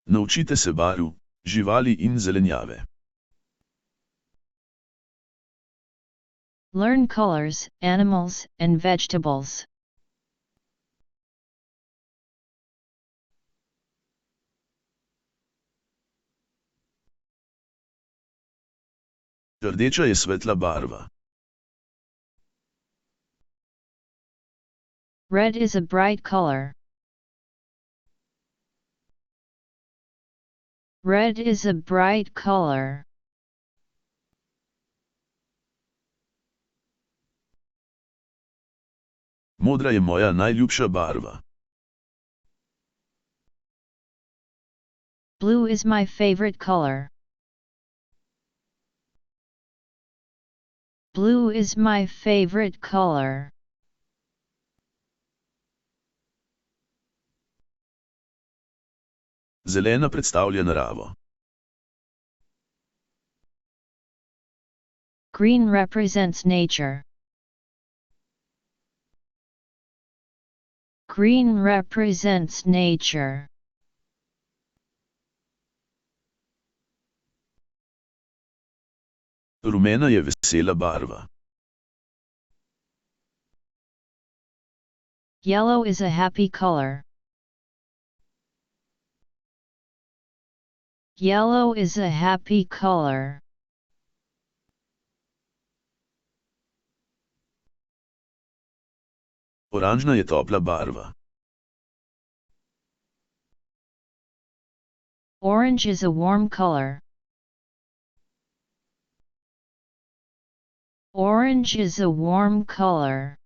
Naučite se barv, živali in zelenjave. Learn colors, animals, and vegetables. Rdeča je svetla barva. Red is a bright color. Red is a bright color. Modra je moja najljubša barva. Blue is my favorite color. Blue is my favorite color. Zelena predstavlja naravo. Green represents nature. Green represents nature. Rumena je vesela barva. Yellow is a happy color. Yellow is a happy color. Oranžna je topla barva. Orange is a warm color. Orange is a warm color.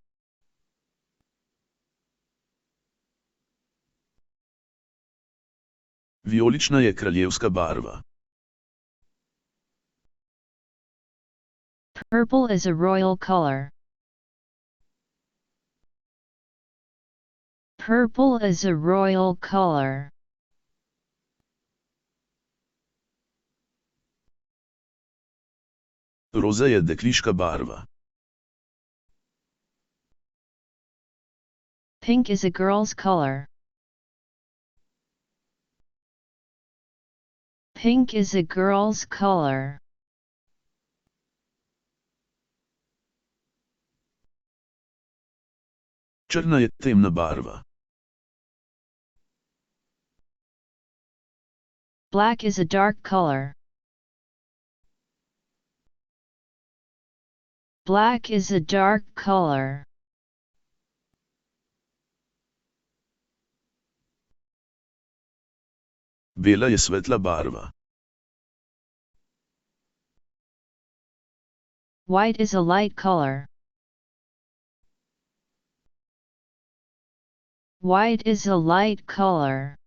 Vijolična je kraljevska barva. Purple is a royal color. Purple is a royal color. Roza je dekliška barva. Pink is a girl's color. Pink is a girl's color. Črna je temna barva. Black is a dark color. Black is a dark color. Bela je svetla barva. White is a light color. White is a light color.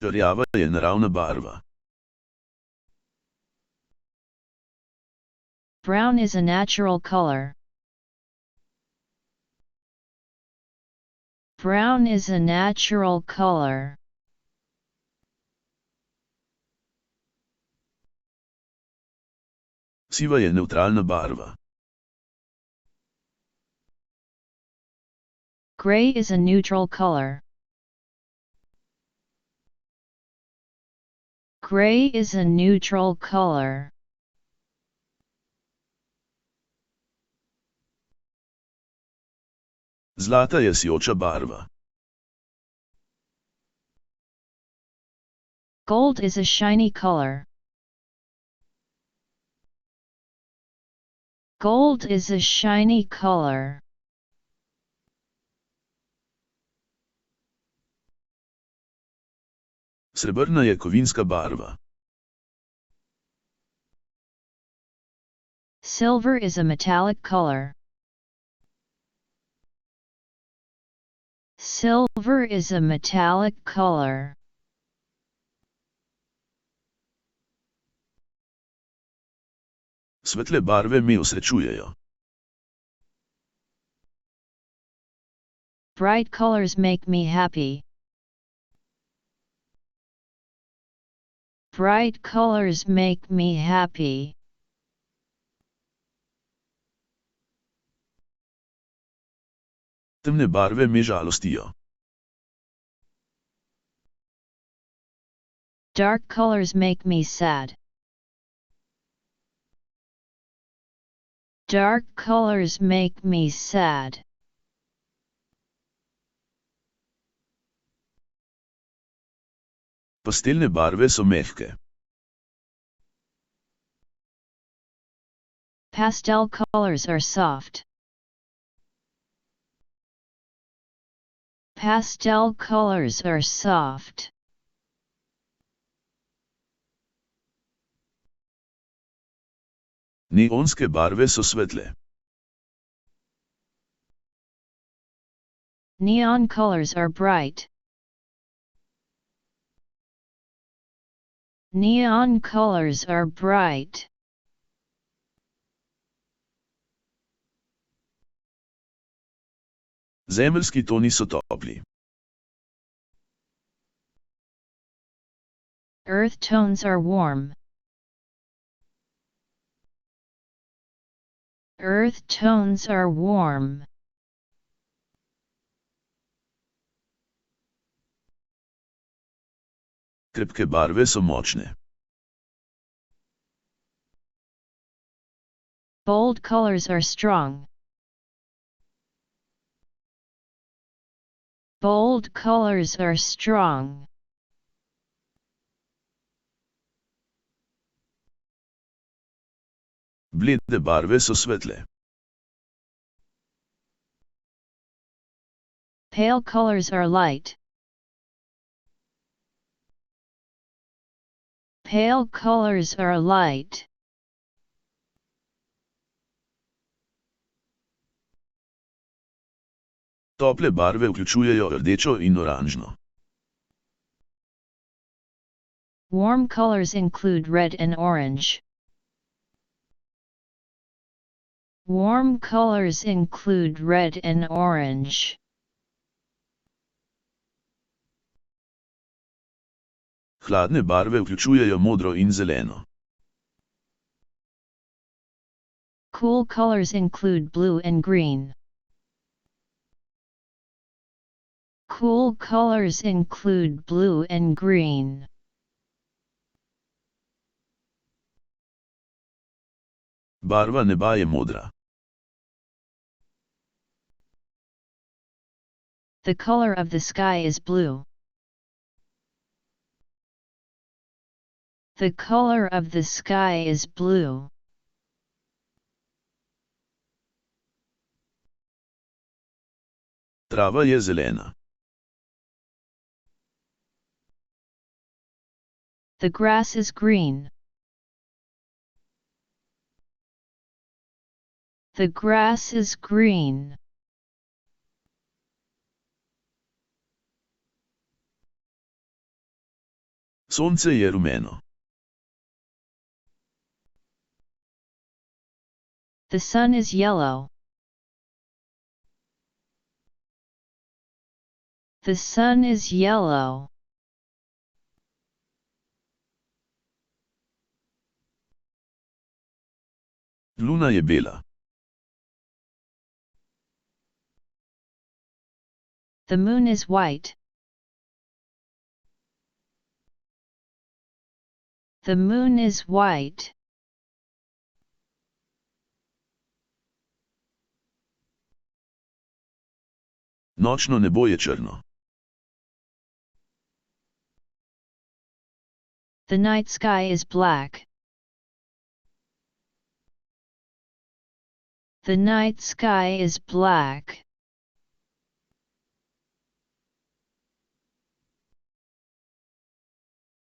Rjava je naravna barva. Brown is a natural color. Brown is a natural color. Siva je neutralna barva. Gray is a neutral color. Gray is a neutral color. Zlata je sijoča barva. Gold is a shiny color. Gold is a shiny color. Srebrna je kovinska barva. Silver is a metallic color. Silver is a metallic color. Svetle barve me osrečujejo. Bright colors make me happy. Bright colors make me happy. Temne barve me žalostijo. Dark colors make me sad. Dark colors make me sad. Pastelne barve so mehke. Pastel colors are soft. Pastel colors are soft. Neonske barve so svetle. Neon colors are bright. Neon colors are bright. Zemeljski toni so topli. Earth tones are warm. Earth tones are warm. Krepke barve so močne. Bold colors are strong. Bold colors are strong. Blede barve so svetle. Pale colors are light. Pale colors are light. Tople barve vključujejo rdečo in oranžno. Warm colors include red and orange. Warm colors include red and orange. Hladne barve vključujejo modro in zeleno. Cool colors include blue and green. Cool colors include blue and green. Barva neba je modra. The color of the sky is blue. The color of the sky is blue. Trava je zelena. The grass is green. The grass is green. Sonce je rumeno. The sun is yellow. The sun is yellow. Luna je bela. The moon is white. The moon is white. Nočno nebo je črno. The night sky is black. The night sky is black.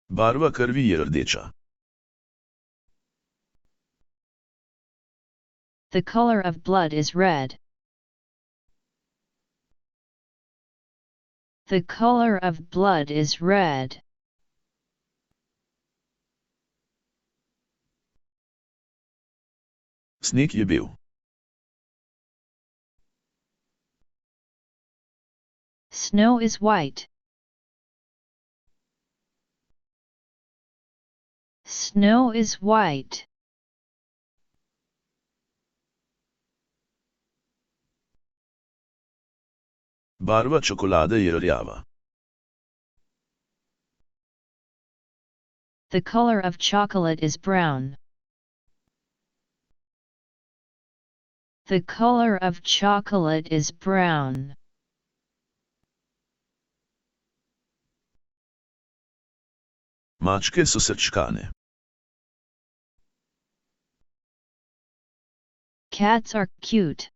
Barva krvi je rdeča. The color of blood is red. The color of blood is red. Sneg je bel. Snow is white. Snow is white. Barva čokolade je rjava. The color of chocolate is brown. The color of chocolate is brown. Mačke so srčkane. Cats are cute.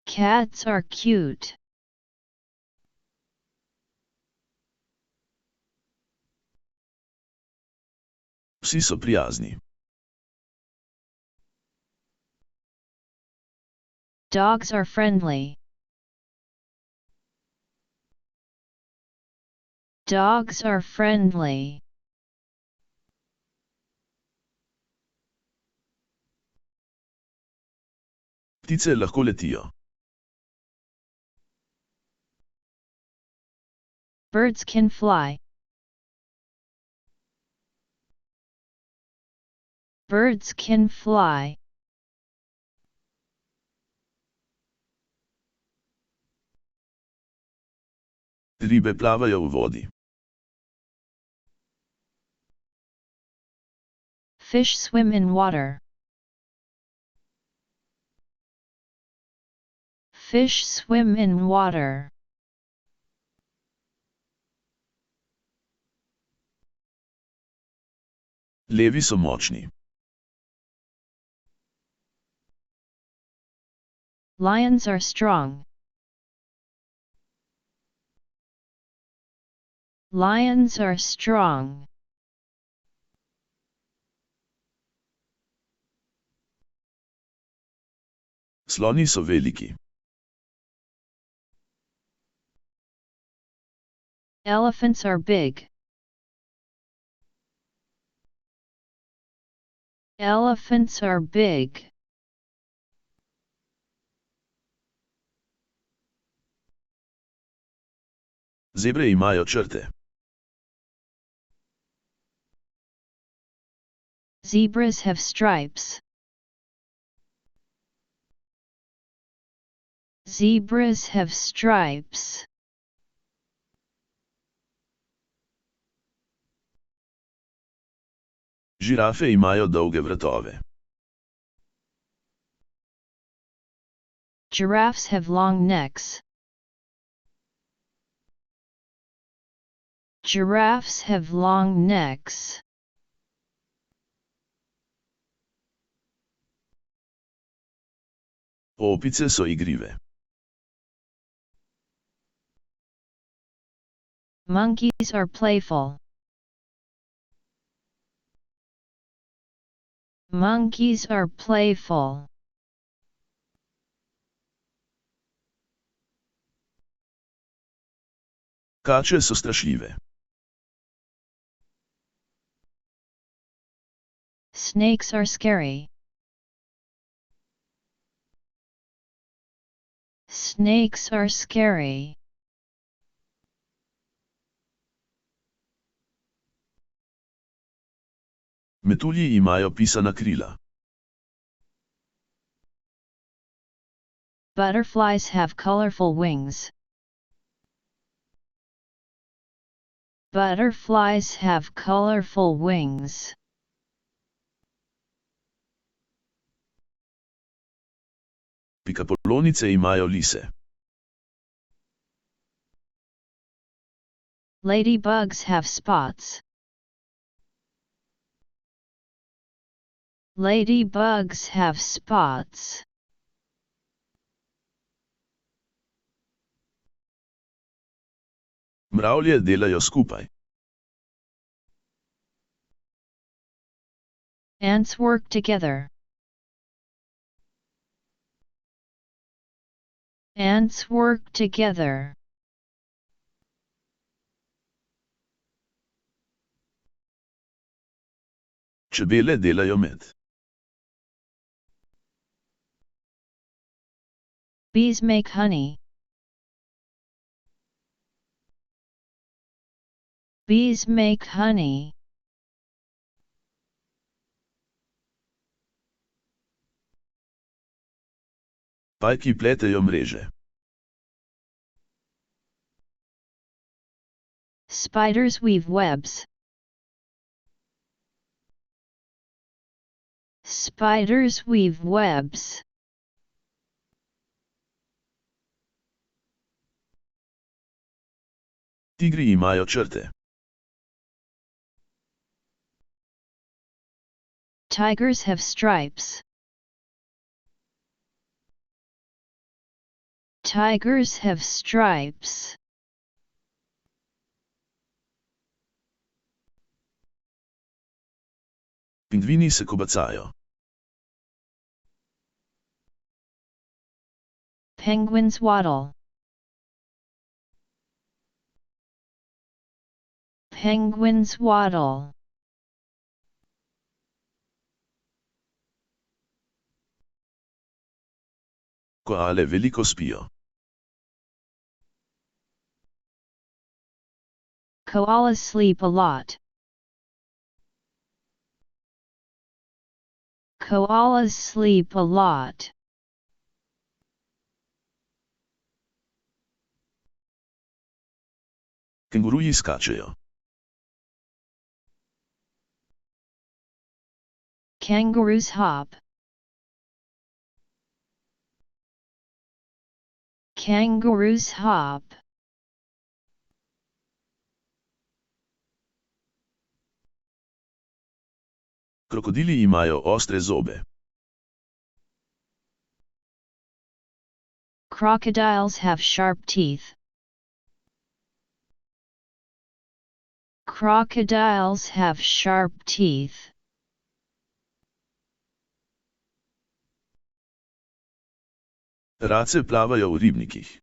Cats are cute. Psi so prijazni. Dogs are friendly. Dogs are friendly. Ptice lahko letijo. Birds can fly. Birds can fly. Ribe plavajo v vodi. Fish swim in water. Fish swim in water. Levi so močni. Lions are strong. Lions are strong. Sloni so veliki. Elephants are big. Elephants are big. Zebre imajo črte. Zebras have stripes. Zebras have stripes. Žirafe imajo dolge vratove. Giraffes have long necks. Giraffes have long necks. Opice so igrive. Monkeys are playful. Monkeys are playful. Kače so strašljive. Snakes are scary. Snakes are scary. Metulji imajo pisana krila. Butterflies have colorful wings. Butterflies have colorful wings. Pikapolonice imajo lise. Ladybugs have spots. Ladybugs have spots. Mravlje delajo skupaj. Ants work together. Ants work together. Čebele delajo med. Bees make honey. Bees make honey. Pajki pletejo mreže. Spiders weave webs. Spiders weave webs. Tigri imajo črte. Tigers have stripes. Tigers have stripes. Pingvini se kobacajo. Penguins waddle. Penguins waddle. Koale veliko spijo. Koalas sleep a lot. Koalas sleep a lot. Kenguruji skačejo. Kangaroos hop. Kangaroos hop. Krokodili imajo ostre zobe. Crocodiles have sharp teeth. Crocodiles have sharp teeth. Race plavajo v ribnikih.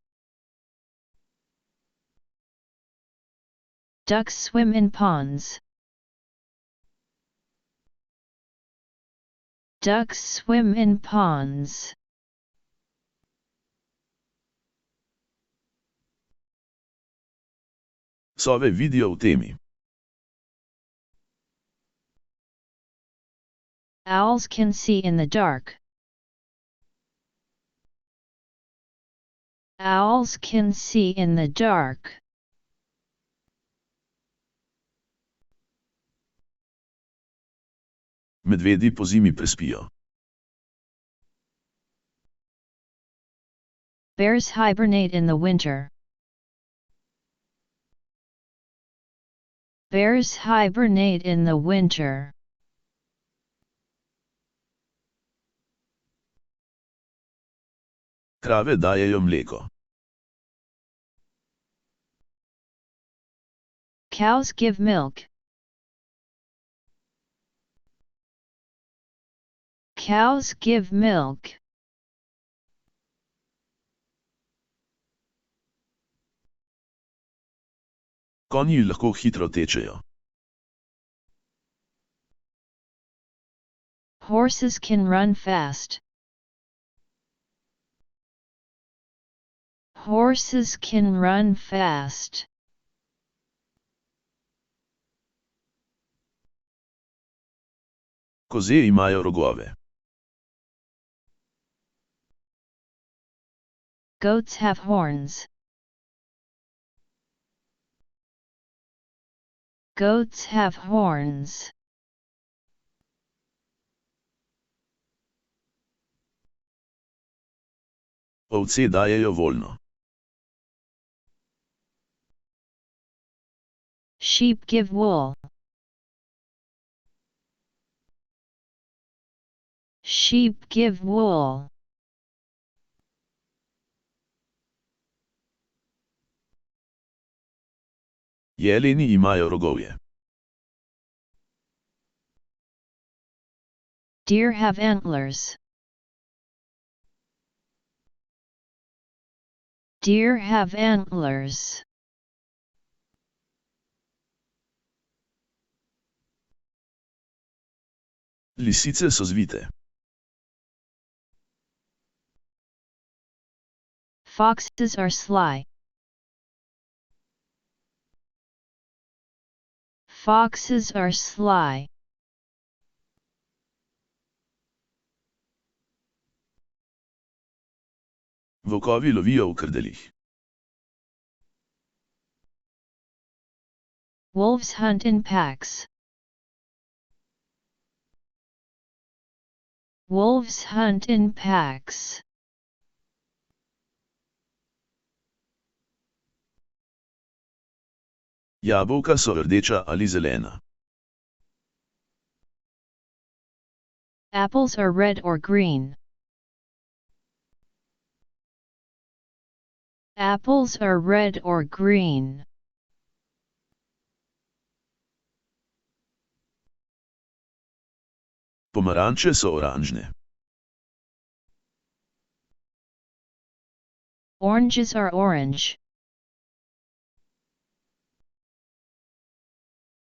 Ducks swim in ponds. Ducks swim in ponds. Sove vidijo v temi. Owls can see in the dark. Owls can see in the dark. Medvedi pozimi prespijo. Bears hibernate in the winter. Bears hibernate in the winter. Krave dajejo mleko. Cows give milk. Cows give milk. Konji lahko hitro tečejo. Horses can run fast. Horses can run fast. Koze imajo rogove. Goats have horns. Goats have horns. Ovce dajejo volno. Sheep give wool. Sheep give wool. Jeleni imajo rogovje. Deer have antlers. Deer have antlers. Lisice so zvite. Foxes are sly. Foxes are sly. Volkovi lovijo v krdeljih. Wolves hunt in packs. Wolves hunt in packs. Jabolka so rdeča ali zelena. Apples are red or green. Apples are red or green. Pomaranče so oranžne. Oranges are orange.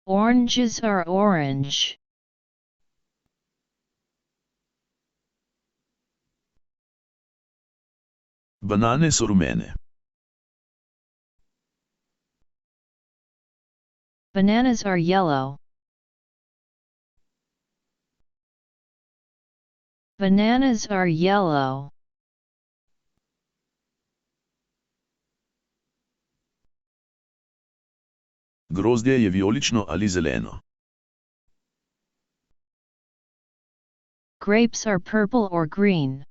Oranges are orange. Banane so rumene. Bananas are yellow. Bananas are yellow. Grozdje je vijolično ali zeleno. Grapes are purple or green.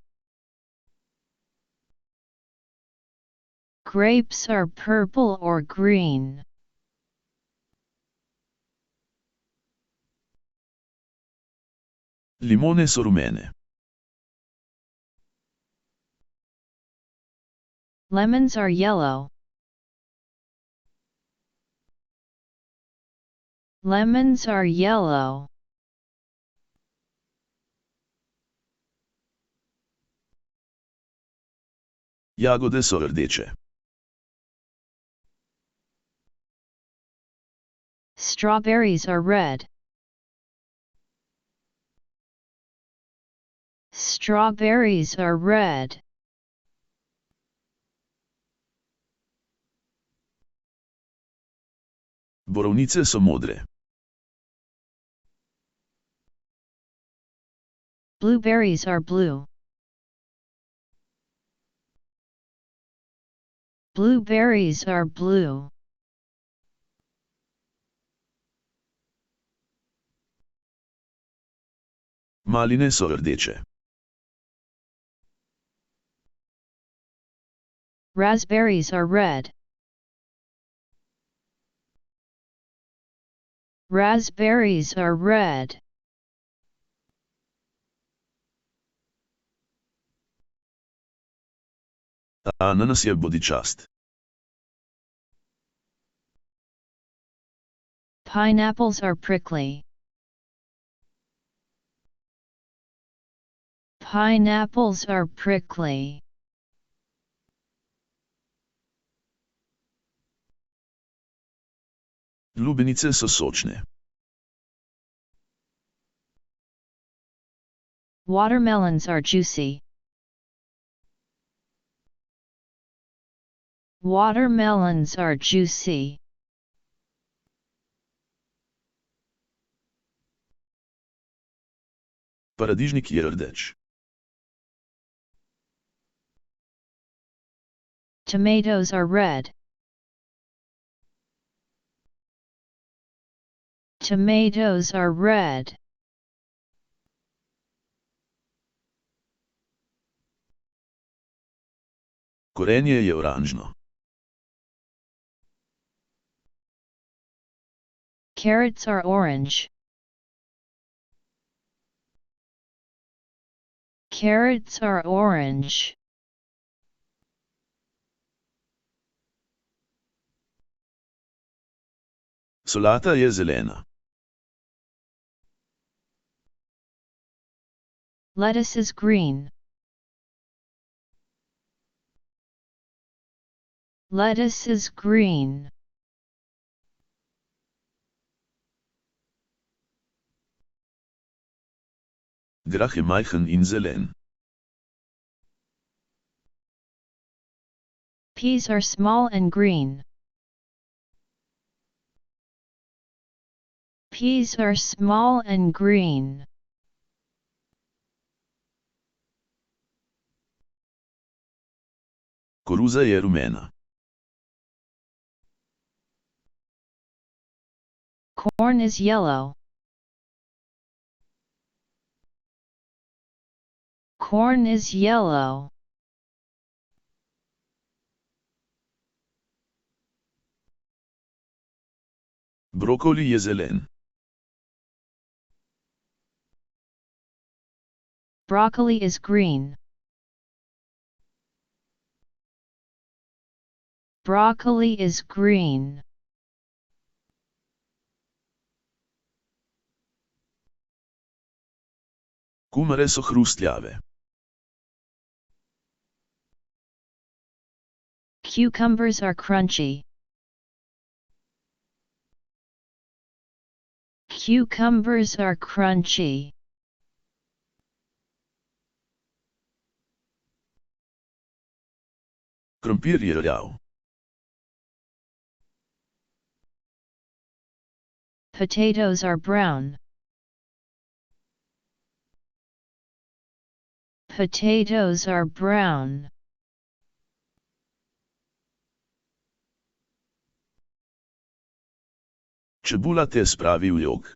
Grapes are purple or green. Limone so rumene. Lemons are yellow. Lemons are yellow. Jagode so rdeče. Strawberries are red. Strawberries are red. Borovnice so modre. Blueberries are blue. Blueberries are blue. Maline so rdeče. Raspberries are red. Raspberries are red. Ananas je bodičast. Pineapples are prickly. Pineapples are prickly. Lubenice so sočne. Watermelons are juicy. Watermelons are juicy. Paradižnik je rdeč. Tomatoes are red. Tomatoes are red. Korenje je oranžno. Carrots are orange. Carrots are orange. Solata je zelena. Lettuce is green. Lettuce is green. Grah je majhen in zelen. Peas are small and green. Peas are small and green. Koruza je rumena. Corn is yellow. Corn is yellow. Brokoli je zelen. Broccoli is green. Broccoli is green. Kumare so hrustljave. Cucumbers are crunchy. Cucumbers are crunchy. Krompir je rjav. Potatoes are brown. Potatoes are brown. Čebula te spravi v jok.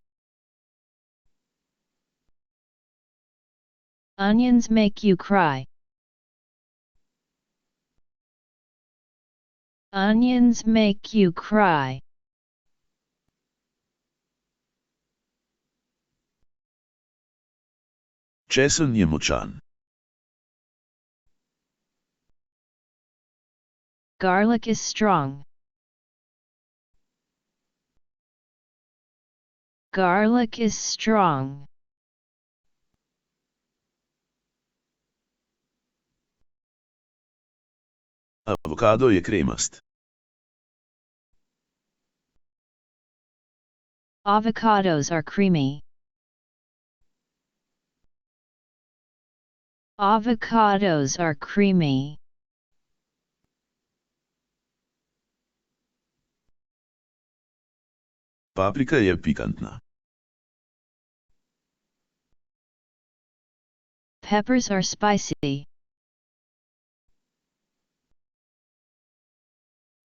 Onions make you cry. Onions make you cry. Česen je močan. Garlic is strong. Garlic is strong. Avokado je kremast. Avocados are creamy. Avocados are creamy. Paprika je pikantna. Peppers are spicy.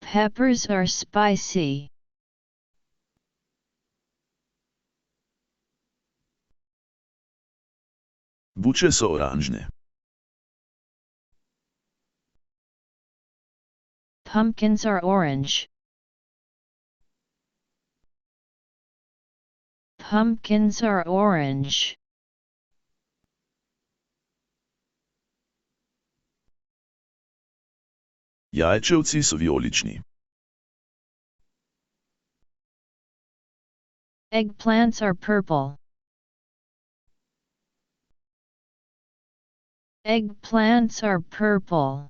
Peppers are spicy. Buče so oranžne. Pumpkins are orange. Pumpkins are orange. Jajčevci so vijolični. Eggplants are purple. Eggplants are purple.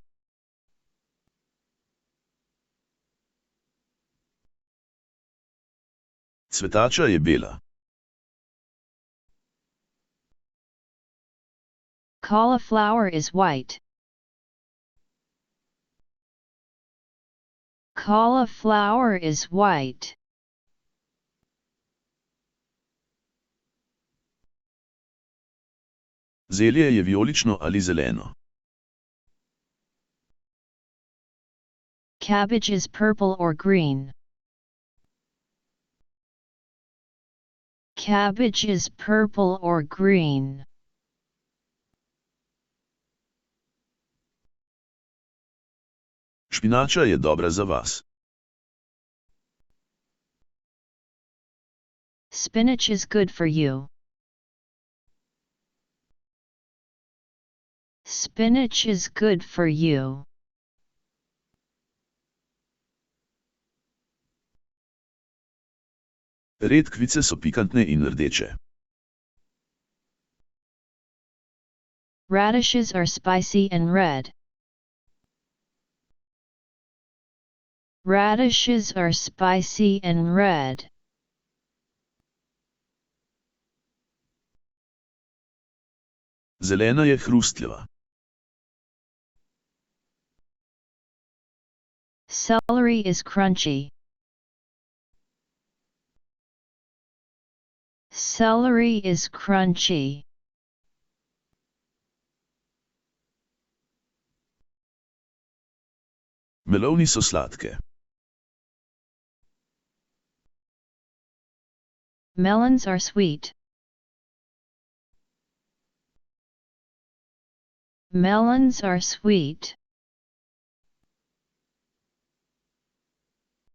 Cvetača je bela. Cauliflower is white. Cauliflower is white. Zelje je vijolično ali zeleno. Cabbage is purple or green. Cabbage is purple or green. Špinača je dobra za vas. Spinach is good for you. Spinach is good for you. Redkvice so pikantne in rdeče. Radishes are spicy and red. Radishes are spicy and red. Zelena je hrustljava. Celery is crunchy. Celery is crunchy. Meloni so sladke. Melons are sweet. Melons are sweet.